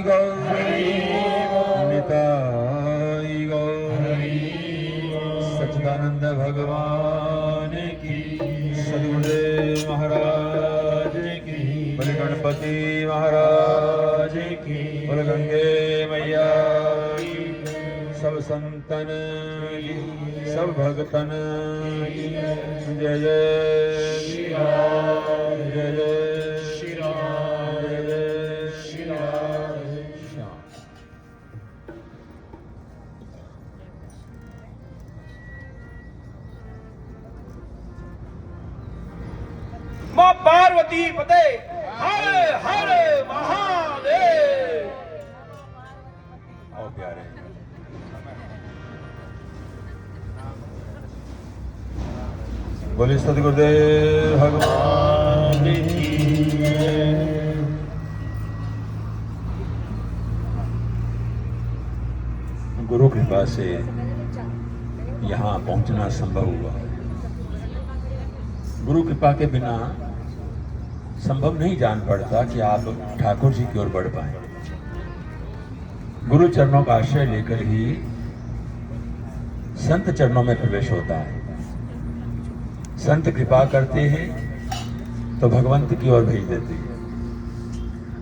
गौर निताई गौर सच्चिदानंद भगवान की सद्गुरुदेव महाराज की बोले गणपति महाराज की बोले गंगे मैया की सब संतन की सब भगतन की जय जय श्री राम जय जय श्री राम जय जय श्री राम श्याम। मां पार्वती पते हर हर महादेव। आओ प्यारे बोले सद्गुरुदेव भगवान की जय। गुरु कृपा से यहाँ पहुंचना संभव हुआ। गुरु कृपा के बिना संभव नहीं जान पड़ता कि आप ठाकुर जी की ओर बढ़ पाए। गुरु चरणों का आश्रय लेकर ही संत चरणों में प्रवेश होता है। संत कृपा करते हैं तो भगवंत की ओर भेज देते हैं,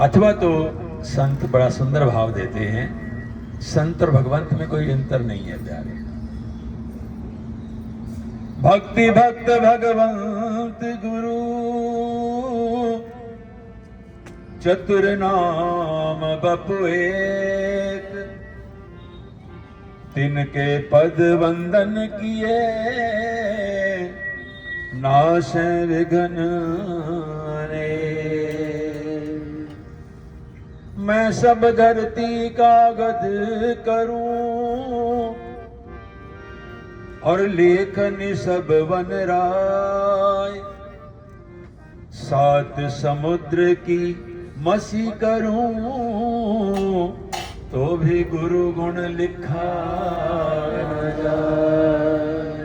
अथवा तो संत बड़ा सुंदर भाव देते हैं। संत और भगवंत में कोई अंतर नहीं है प्यारे। भक्ति भक्त भगवंत गुरु चतुर नाम बपु एक, तिनके पद वंदन किए नाश विघ्न रे। मैं सब धरती का गद करूं और लेखन सब वन राय, सात समुद्र की मसी करूं तो भी गुरु गुण लिखा न जाए।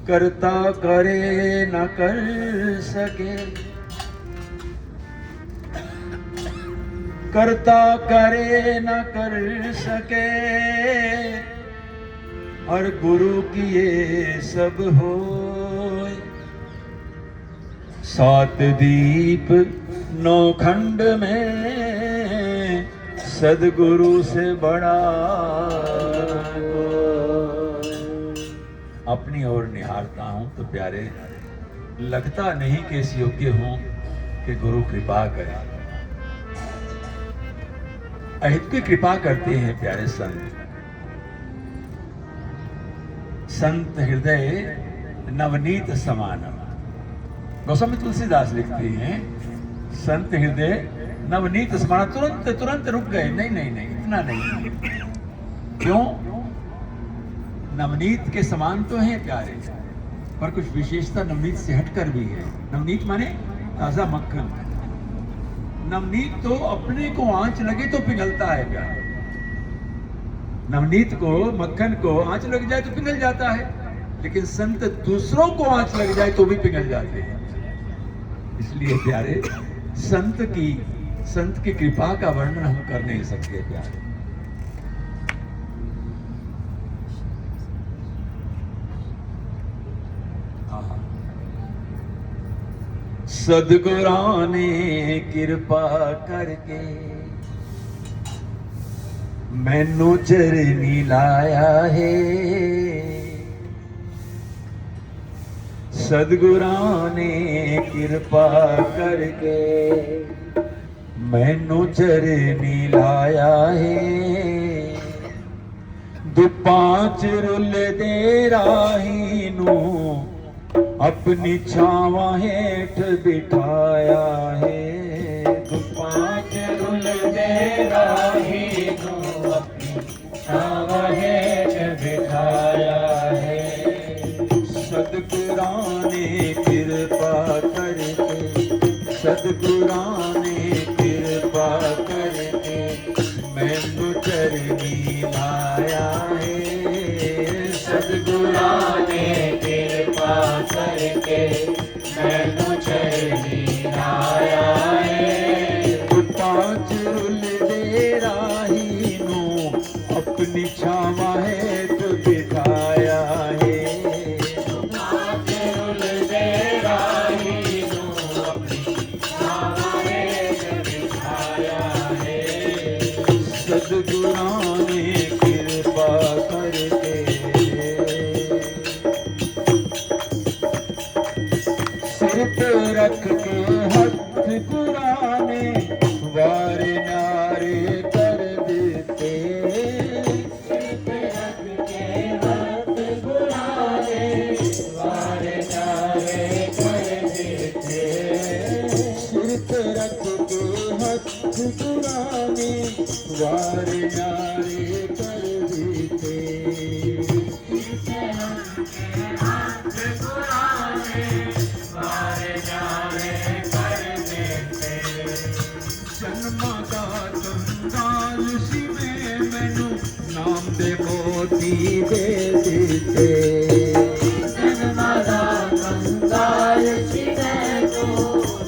करता करे न कर सके, करता करे न कर सके, और गुरु किए सब होए। सात दीप नौ खंड में सदगुरु से बड़ा कोई। अपनी ओर निहारता हूं तो प्यारे लगता नहीं कि इस योग्य हूं कि गुरु कृपा करे। अहित की कृपा करते हैं प्यारे संत। संत हृदय नवनीत समानम। गोस्वामी तुलसीदास लिखते हैं संत हृदय नवनीत समान। तुरंत तुरंत रुक गए, नहीं नहीं नहीं इतना नहीं। क्यों? नवनीत के समान तो है प्यारे, पर कुछ विशेषता नवनीत से हटकर भी है। नवनीत माने ताजा मक्खन। नवनीत तो अपने को आंच लगे तो पिघलता है प्यारे। नवनीत को, मक्खन को आंच लग जाए तो पिघल जाता है, लेकिन संत दूसरों को आंच लग जाए तो भी पिघल जाते हैं। इसलिए प्यारे संत की कृपा का वर्णन हम कर नहीं सकते प्यारे। सदगुरां ने कृपा करके मैनू चरनी लाया है। सदगुरां ने कृपा करके मैनू चरनी लाया है। दो पांच रुल दे राही नू अपनी छावा हेठ बिठाया है। दो पांच रुल दे राही नू अपनी छावा हेठ बिठाया है। सदगुरां ने कृपा करके, सदगुरां ने कृपा करके मैनू चरनी लाया है। सदगुरां ने कृपा करके मैनू चरनी लाया है। पांच रुल दे अपनी छावा हेठ बिठाया है। सतगुरां ने कृपा करके सिर पे रख के हथ गुराने वारे नारे कर देते। सिर पे रख के हथ गुराने वारे नारे कर देते। सिर पे रख के हथ गुराने वारे नारे कर देते। जन्मां दा कंगाल सी मैनू नाम दे मोती दे दिते। जन्मां दा कंगाल सी मैनू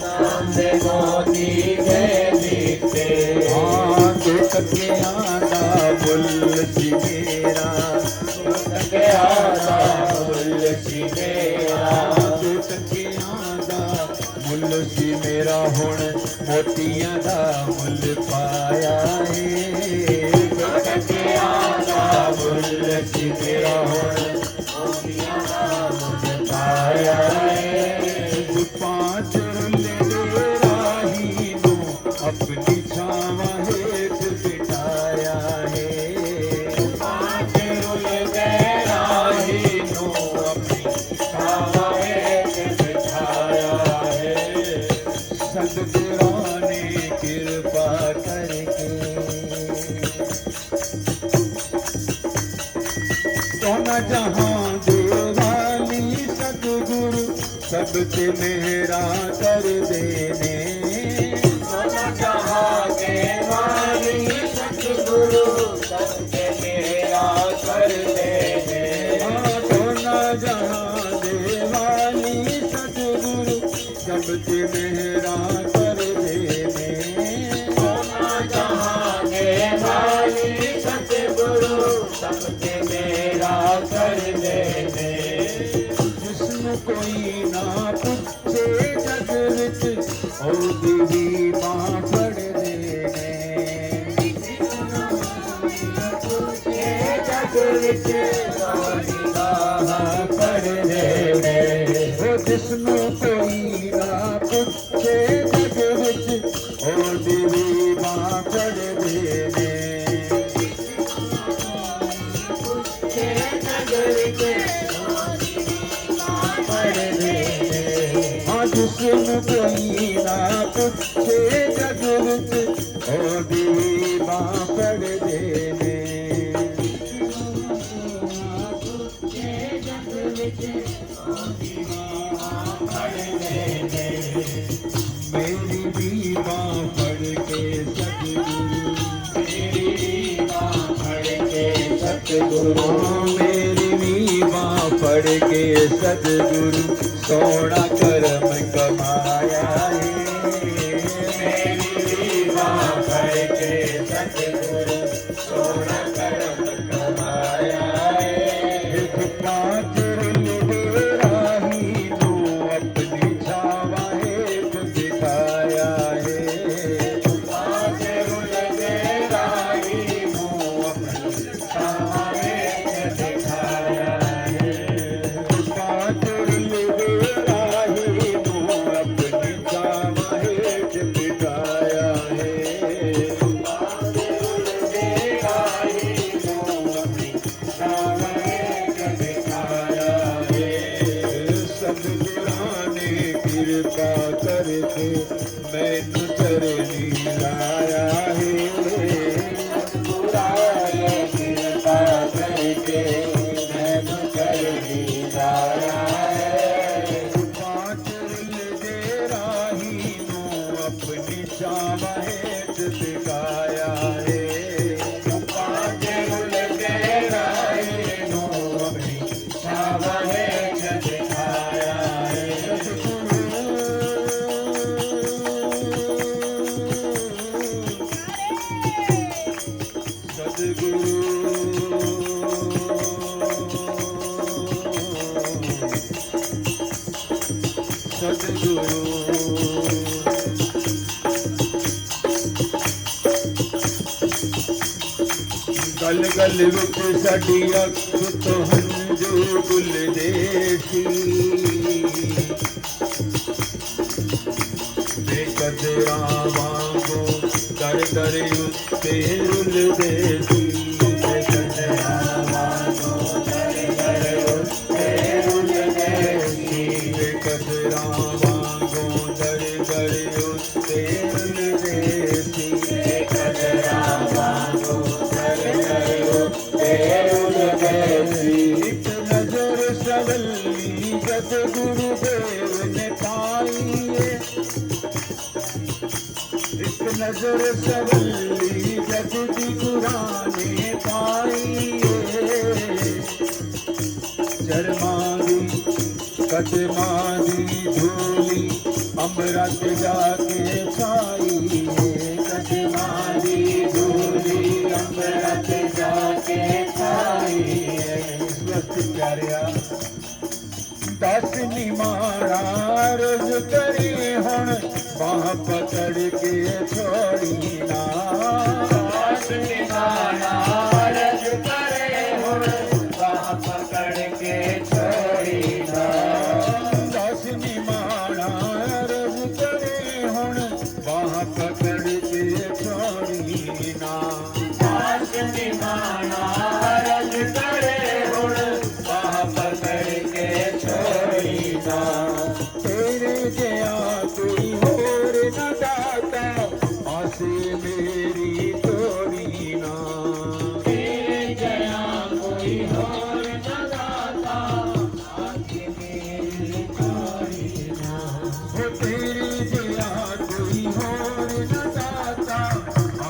नाम दे मोती दे दिते। हाँ दो टकियां दा मुल सी मेरा, दो टकियां दा मुल सी मेरा, दो टकियां दा मुल सी मेरा हुण मोतियां दा मुल पाया है। दो टकियां दा मुल सी मेरा हुण मोतियां दा मुल पाया है। पांच रुले दे राही नू अपनी छावा हेठ बिठाया है। पांच रुले दे राही नू अपनी छावा हेठ बिठाया है। सतगुरां ने कृपा करके सोना जहां देवाली सतगुरु सबसे मेरा कर देने। सोना जहां देवाली सतगुरु सबसे मेरा कर देने। सोना जहां देवाली सतगुरु सबसे मेरा कर देने। सोना जहां देवाली सतगुरु सबसे मेरा कर देने। जिसनु कोई ना पुछे जग विच ओदी भी बां फड़ देने। पुछे जग विच ओदी बां फड़ देने। जिसनु कोई ना पुछे जग विच ओदी भी बां फड़ देने। जिसनु कोई ना पुछे जग विच ओदी बां फड़ देने। मेरी भी बां फड़ के सतगुरु, मेरी भी बां फड़ के सतगुरु, मेरी भी बां फड़ के सतगुरु सोना कर्म कमाया है। मेरी भी बां फड़ के सतगुरु सोना कर्म कमाया है। पांच रुले दे राही नू अपनी छावा हेठ बिठाया है। पांच रुले दे राही नू अपनी छावा हेठ बिठाया है। पांच रुले दे राही नू अपनी छावा हेठ बिठाया है। पांच रुले गल गल विच साडी अख तो हंजू डुलदे सी बेकदरा वांगू दर दर उत्ते रुलदे सी बेकदरा वांगू दर दर उत्ते रुलदे सी बेकदरा वांगू दर दर उत्ते रुलदे सी बेकदरा वांगू दर दर उत्ते रुलदे सी एक नजर सवली जद गुरुदेव ने पाई एक नजर सवली जद गुराने पाई शर्मादी कदमादी धूली अमृत जाके छाई कदमादी धूली अमृत जाके छाई इस वक्त प्यारिया दस निमारा रोज करी हुण बाह पकड़ के छोड़ी ना दस निमारा रोज करे हुण बाह पकड़ के छोड़ी ना दस निमारा रोज करे हुण बाह पकड़ के छोड़ी ना दस निमारा रोज करे हुण बाह पकड़ के छोड़ी ना तेरे जया कोई होर न दाता आसे मेरी तोड़ी ना तेरे जया कोई होर न दाता आसे मेरी तोड़ी ना हो तेरे जया कोई होर न दाता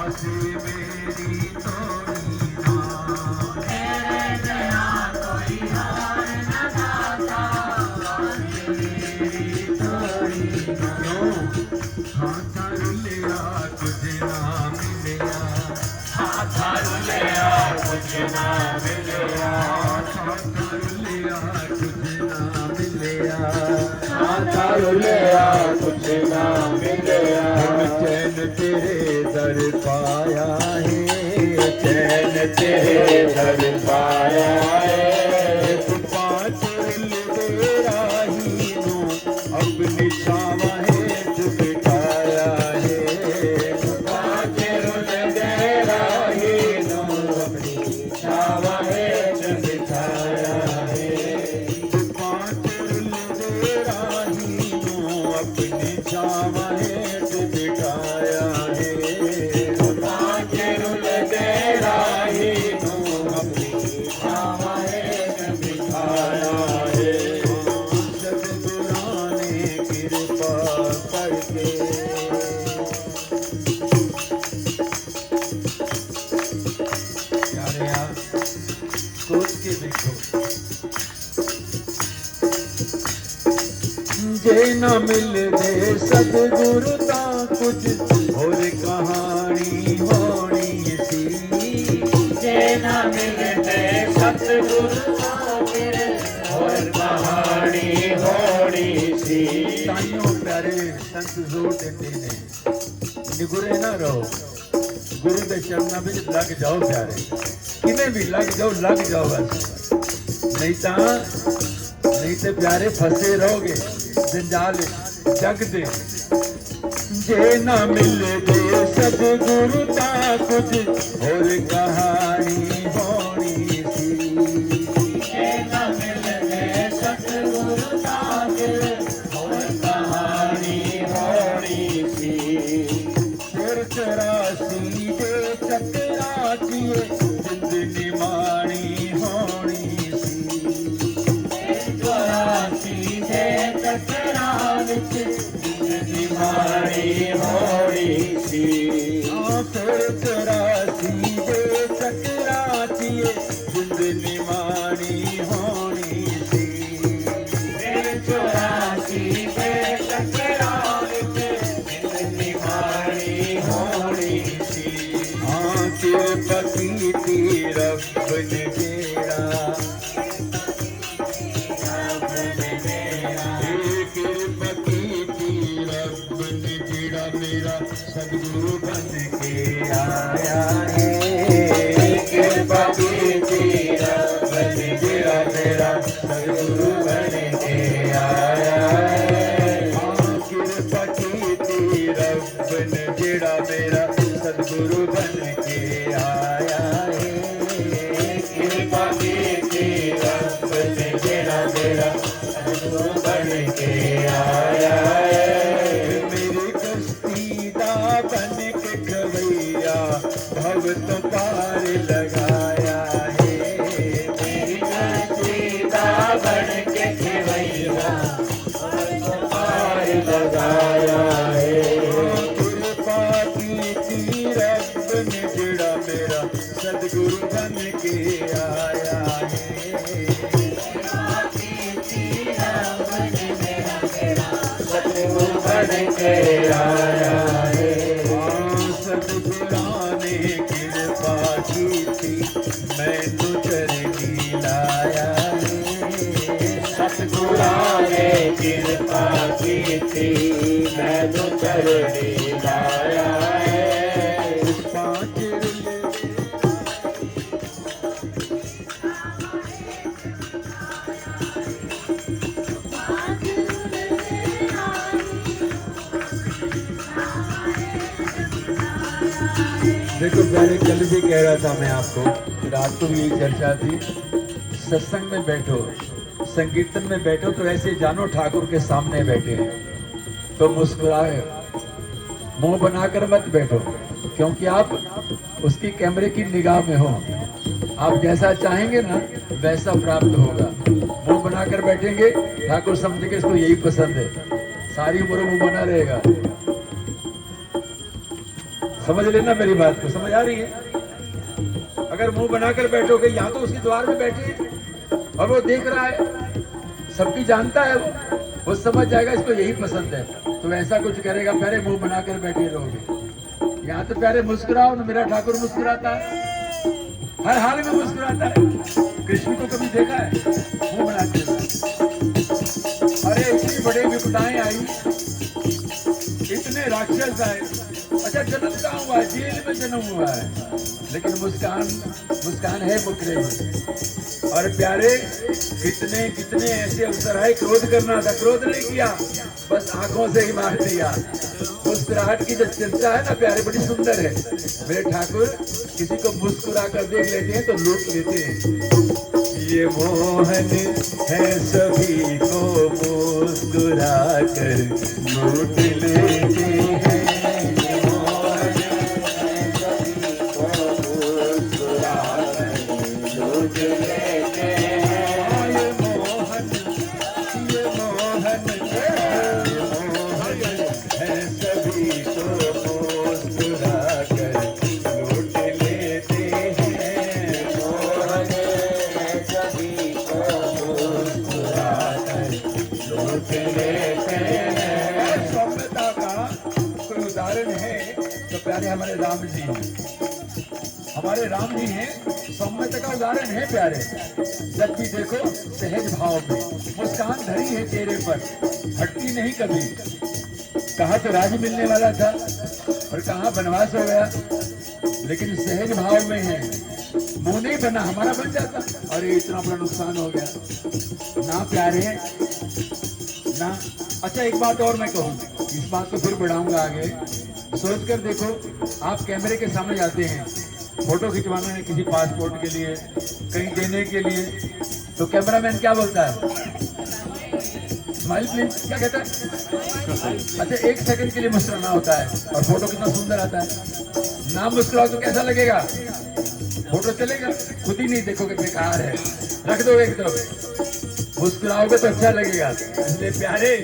आसे मेरी तोड़ी ना तेरे जया कोई होर न दाता हाथा रुलिया तुझे ना मिलिया हाथा रुलिया तुझे ना मिलिया हाथा रुलिया तुझे ना मिलिया हाथा रुलिया तुझे ना मिलिया चैन तेरे दर पाया है चैन तेरे दर पाया है पाँच रुल दे राही नू अपनी छावा है बिठाया है पाँच रुल दे राही नू अपनी छावा है बिठाया है पाँच रुल दे राही नू अपनी छावा है बिठाया है पाँच रुल दे राही नू अपनी छावा है बिठाया है सतगुराने कृपा करके प्यारे आप सोच के देखो जे न मिल दे सतगुरु ता कुछ और कहानी होनी सी जे न मिल दे सतगुरु ता फिर और कहानी होनी सी ताइयों प्यारे संत जोर देते ने निगुरे ना रहो गुरु के चरणों में लग जाओ प्यारे किने भी लग जाओ बस नहीं तो प्यारे फंसे रहोगे जंजाल जग दे जे ना मिल दे सतगुरु ता कुछ और कहानी होनी सी जे ना मिल दे सतगुरु ता कुछ और कहानी होनी सी फिर 84 दे चक्राचिए जिंदगी माणी होनी सी 84 दे चक्रा विच जिंदगी माणी होनी सी फिर 84 दे चक्राचिए जिंदगी माणी होनी सी फिर 84 दे चक्रा विच जिंदगी माणी होनी सी कृपा कीती रब ने बेड़ा कृपा कीती रब ने बेड़ा मेरा सदगुरु बन के आया है कृपा बन के आया है, कृपा कीर्ति रब ने मेरा मेरा सद्गुरु बन के आया है। मेरी कश्ती दा बन के खवैया भव तो पार लगाया है, मेरी कश्ती दा बन के खवैया भव तो पार लगाया है। कृपा कीर्ति रब ने जेड़ा मेरा सद्गुरु बन के आया है, सद्गुरु बन के आया है। सतगुराने कृपा की थी मैं तो चरनी लाया है, सतगुरां ने कृपा की थी मैं तो चरणी लाया है। पाँच देखो प्यारे, कल भी कह रहा था मैं आपको, रात को भी यही चर्चा थी। सत्संग में बैठो, संकीर्तन में बैठो तो ऐसे जानो ठाकुर के सामने बैठे हैं, तो मुस्कुराए, मुंह बनाकर मत बैठो, क्योंकि आप उसकी कैमरे की निगाह में हो। आप जैसा चाहेंगे ना वैसा प्राप्त होगा। मुंह बनाकर बैठेंगे, ठाकुर समझ के इसको यही पसंद है, सारी उम्र मुंह बना रहेगा। समझ लेना मेरी बात को, समझ आ रही है? अगर मुंह बनाकर बैठोगे, या तो उसके द्वार में बैठे और वो देख रहा है, सबकी जानता है, वो समझ जाएगा इसको यही पसंद है, तो ऐसा कुछ करेगा। प्यारे मुंह बनाकर बैठे रहोगे, यहाँ तो प्यारे मुस्कुराओ ना। मेरा ठाकुर मुस्कुराता है, हर हाल में मुस्कुराता है। कृष्ण को कभी देखा है मुंह बनाते हुए? अरे इतनी बड़ी विपदाएं आई, इतने राक्षस आए, अच्छा जन्म कहाँ हुआ है? जेल में जन्म हुआ है, लेकिन मुस्कान है मुकरे में। और प्यारे कितने कितने ऐसे अवसर आए, क्रोध करना था, क्रोध नहीं किया, बस आंखों से ही मार दिया। मुस्कुराहट की जो चर्चा है ना प्यारे, बड़ी सुंदर है। मेरे ठाकुर किसी को मुस्कुरा कर देख लेते हैं तो लूट लेते हैं। ये मोहन है सभी को मुस्कुरा कर लूट लेते हैं, हमारे राम जी हैं, हमारे राम जी हैं, सौम्यता का उदाहरण है प्यारे। जब भी देखो सहज भाव में मुस्कान धरी है चेहरे पर, हटती नहीं कभी। कहा तो राज मिलने वाला था और कहा बनवास हो गया, लेकिन सहज भाव में है। मुंह नहीं बना, हमारा बन जाता, अरे इतना बड़ा नुकसान हो गया ना प्यारे ना। अच्छा एक बात और मैं कहूँ, इस बात को फिर बढ़ाऊंगा आगे। सोच कर देखो, आप कैमरे के सामने जाते हैं, फोटो खिंचवाना है किसी पासपोर्ट के लिए, कहीं देने के लिए, तो कैमरामैन क्या बोलता है? स्माइल प्लीज, क्या कहता है? अच्छा एक सेकंड के लिए मुस्कुराना होता है और फोटो कितना सुंदर आता है। ना मुस्कुराओ तो कैसा लगेगा? फोटो चलेगा? खुद ही नहीं देखोगे, बेकार है, रख दो एक तरफ। मुस्कुराओगे तो अच्छा लगेगा। इसलिए प्यारे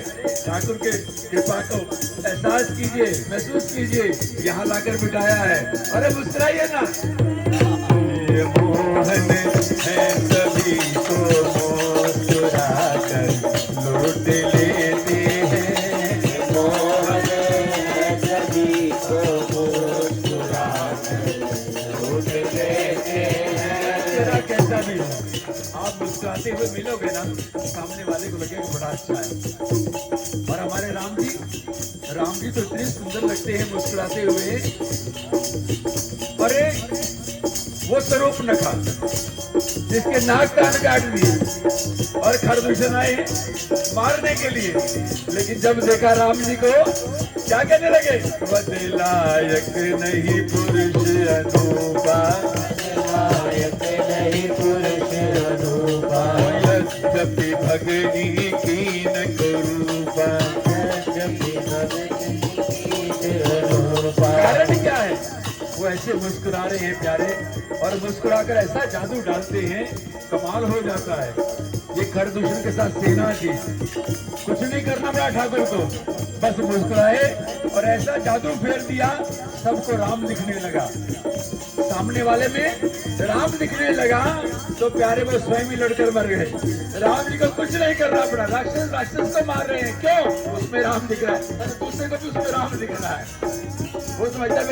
ठाकुर के कृपा को एहसास कीजिए, महसूस कीजिए, यहाँ लाकर बिठाया है। अरे मुस्कुराइए ना। ये मोहन है सभी को मुस्कुरा कर लूट लेते हैं, मोहन है सभी को मुस्कुरा कर लूट लेते हैं। तेरा कैसा भी हो, आप मुस्कुराते हुए मिलोगे ना, सामने वाले को लगेगा बड़ा अच्छा है। और हमारे राम जी तो इतने सुंदर लगते हैं मुस्कुराते हुए। अरे वो स्वरूप नखा जिसके नाक कान काट दिए और खरदूषण आए मारने के लिए। लेकिन जब देखा राम जी को, क्या कहने लगे? वध लायक नहीं पुरुष अनूपा, लायक नहीं पुरुष अनूपा, यद्यपि भगनी कीन कुरूपा। यद्यपि भगनी कीन अनूपा। कारण क्या है? वो ऐसे मुस्कुरा रहे हैं प्यारे, और मुस्कुराकर ऐसा जादू डालते हैं, कमाल हो जाता है। ये खरदूषण के साथ सेना थी, कुछ नहीं करना पड़ा ठाकुर को, बस मुस्कुराए और ऐसा जादू फेर दिया, सबको राम दिखने लगा। सामने वाले में राम दिखने लगा तो प्यारे वो स्वयं ही लड़कर मर गए। राम जी को कुछ नहीं करना पड़ा, राक्षस को मार रहे हैं, क्यों? उसमें राम दिख रहा है, दूसरे को भी उसमें राम दिख रहा है। वो समझता है